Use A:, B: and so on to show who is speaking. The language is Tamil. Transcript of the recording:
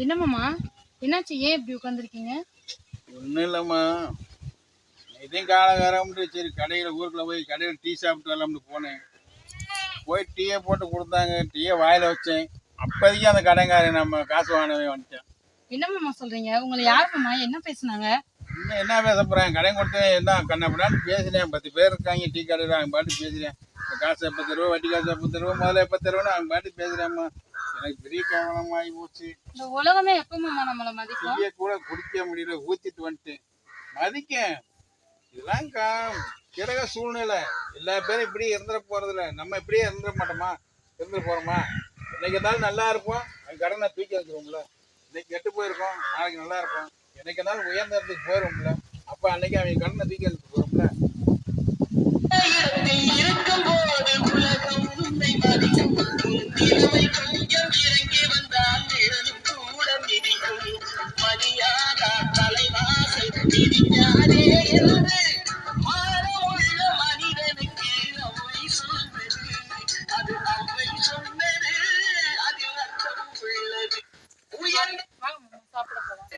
A: என்னமாம்மா? என்னாச்சு? ஏன் இப்படி உட்காந்துருக்கீங்க?
B: ஒன்றும் இல்லைம்மா. இதையும் காலகாரம்ட்டு சரி கடையில் ஊருக்குள்ள போய் கடையில் டீ சாப்பிட்டு வரலாம்னு போனேன். போய் டீயை போட்டு கொடுத்தாங்க. டீயை வாயில் வச்சேன். அப்போதைக்கு அந்த கடைக்காரன் நம்ம காசு வாங்கினவே வந்துட்டேன்.
A: என்னமாம்மா சொல்றீங்க? உங்களை யாருமாம்மா என்ன பேசுனாங்க?
B: இன்னும் என்ன பேச போகிறேன்? கடையை கொடுத்தேன் என்ன கண்ணப்படான்னு பேசினேன். 10 பேர் இருக்காங்க டீ கடையில். அவங்க பாட்டு பேசுகிறேன். காசு எப்போ தருவோம், வட்டி காசு எப்போ தருவோம், முதல்ல எப்போ தருவோன்னு அவங்க பாட்டு பேசுகிறேம்மா. எனக்கு பெரிய கேவலமாகி போச்சு.
A: இந்த உலகமே எப்பமாம்மா நம்மளை மதிக்கும்?
B: டீயை கூட குடிக்க முடியல, ஊற்றிட்டு வந்துட்டேன். மதிக்க இதெல்லாம் கிரக சூழ்நிலை. எல்லா பேரும் இப்படி இருந்துட போறதில்ல. நம்ம இப்படியே இருந்துட மாட்டோமா? இருந்து போறோமா? இன்னைக்கு இருந்தாலும் நல்லா இருப்போம், என் கடனை தூக்கி வச்சிருவோம்ல. இன்னைக்கு கெட்டு போயிருக்கோம், நாளைக்கு நல்லா இருப்போம். என்னைக்கு இருந்தாலும் உயர்ந்த இடத்துக்கு போயிடுவோம்ல. அப்ப அன்னைக்கு அவங்க கடனை தூக்கி வச்சுட்டு போறோம்ல.